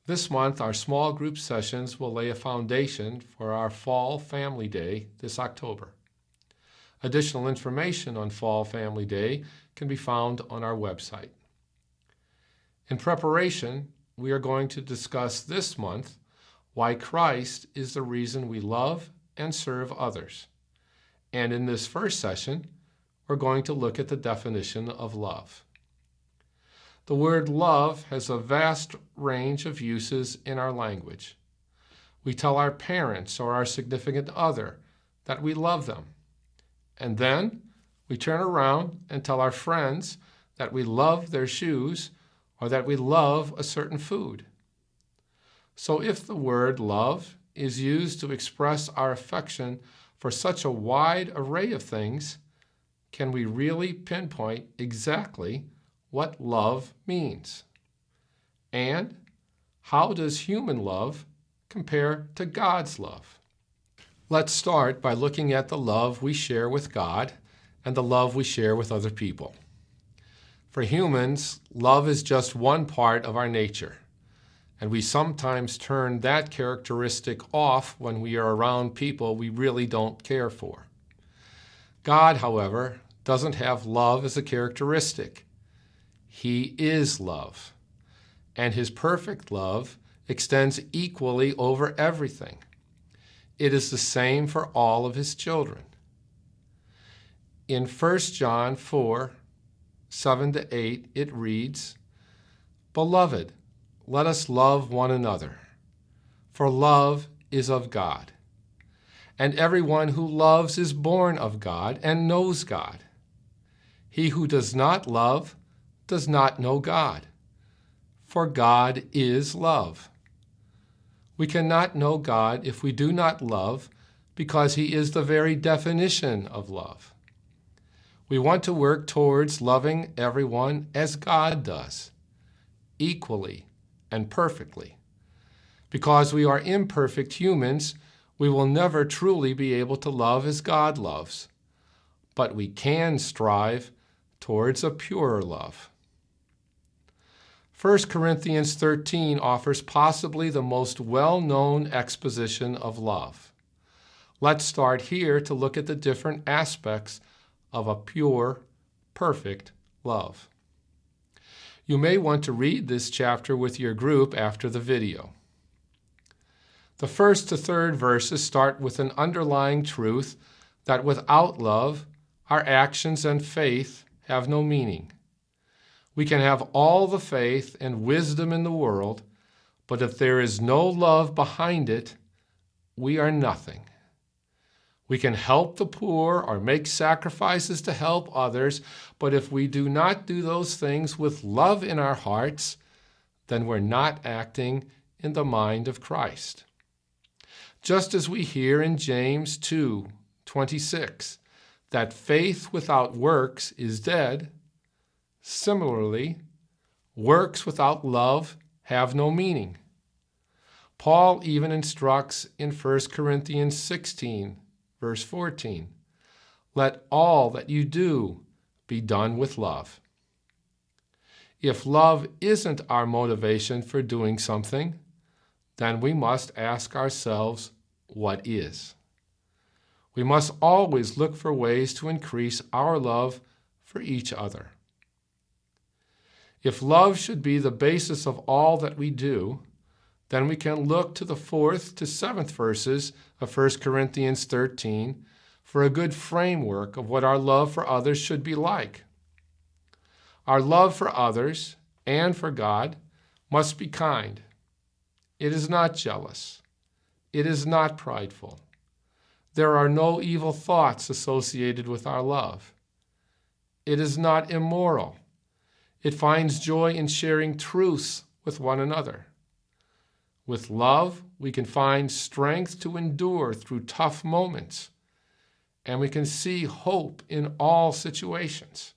This month, our small group sessions will lay a foundation for our Fall Family Day this October. Additional information on Fall Family Day can be found on our website. In preparation, we are going to discuss this month why Christ is the reason we love and serve others. And in this first session, we're going to look at the definition of love. The word love has a vast range of uses in our language. We tell our parents or our significant other that we love them. And then we turn around and tell our friends that we love their shoes or that we love a certain food. So if the word love is used to express our affection for such a wide array of things, can we really pinpoint exactly what love means? And how does human love compare to God's love? Let's start by looking at the love we share with God and the love we share with other people. For humans, love is just one part of our nature, and we sometimes turn that characteristic off when we are around people we really don't care for. God, however, doesn't have love as a characteristic. He is love, and his perfect love extends equally over everything. It is the same for all of his children. In 1 John 4, 7-8, it reads, "Beloved, let us love one another, for love is of God. And everyone who loves is born of God and knows God. He who does not love does not know God, for God is love. We cannot know God if we do not love, because he is the very definition of love. We want to work towards loving everyone as God does, equally and perfectly. Because we are imperfect humans, we will never truly be able to love as God loves, but we can strive towards a purer love. 1 Corinthians 13 offers possibly the most well-known exposition of love. Let's start here to look at the different aspects of a pure, perfect love. You may want to read this chapter with your group after the video. The first to third verses start with an underlying truth that without love, our actions and faith have no meaning. We can have all the faith and wisdom in the world, but if there is no love behind it, we are nothing. We can help the poor or make sacrifices to help others, but if we do not do those things with love in our hearts, then we're not acting in the mind of Christ. Just as we hear in James 2:26 that faith without works is dead, similarly, works without love have no meaning. Paul even instructs in 1 Corinthians 16, verse 14, "Let all that you do be done with love." If love isn't our motivation for doing something, then we must ask ourselves, what is? We must always look for ways to increase our love for each other. If love should be the basis of all that we do, then we can look to the 4th to 7th verses of 1 Corinthians 13 for a good framework of what our love for others should be like. Our love for others and for God must be kind. It is not jealous. It is not prideful. There are no evil thoughts associated with our love. It is not immoral. It finds joy in sharing truths with one another. With love, we can find strength to endure through tough moments, and we can see hope in all situations.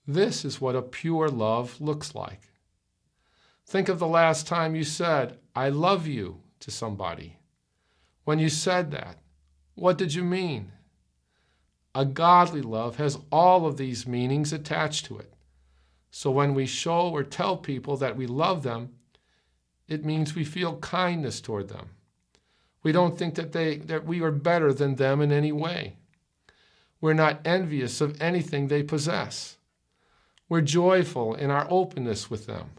This is what a pure love looks like. Think of the last time you said, "I love you," to somebody. When you said that, what did you mean? A godly love has all of these meanings attached to it. So when we show or tell people that we love them, it means we feel kindness toward them. We don't think that we are better than them in any way. We're not envious of anything they possess. We're joyful in our openness with them.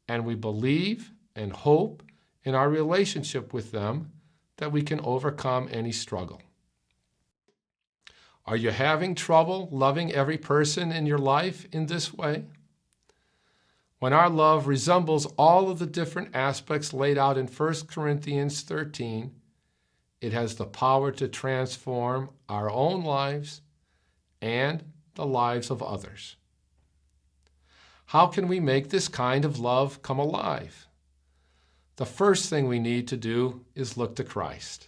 And we believe and hope in our relationship with them that we can overcome any struggle. Are you having trouble loving every person in your life in this way? When our love resembles all of the different aspects laid out in 1 Corinthians 13, it has the power to transform our own lives and the lives of others. How can we make this kind of love come alive? The first thing we need to do is look to Christ.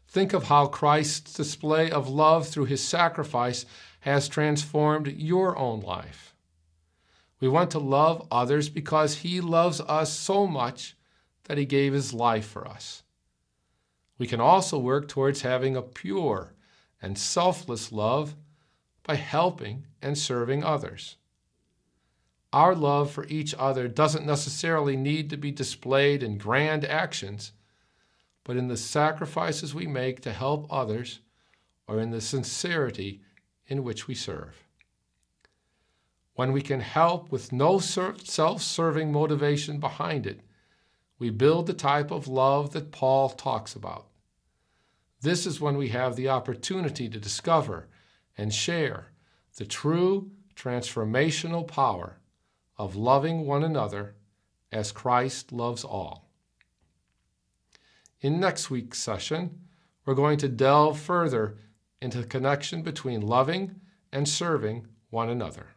Think of how Christ's display of love through his sacrifice has transformed your own life. We want to love others because he loves us so much that he gave his life for us. We can also work towards having a pure and selfless love by helping and serving others. Our love for each other doesn't necessarily need to be displayed in grand actions, but in the sacrifices we make to help others or in the sincerity in which we serve. When we can help with no self-serving motivation behind it, we build the type of love that Paul talks about. This is when we have the opportunity to discover and share the true transformational power of loving one another as Christ loves all. In next week's session, we're going to delve further into the connection between loving and serving one another.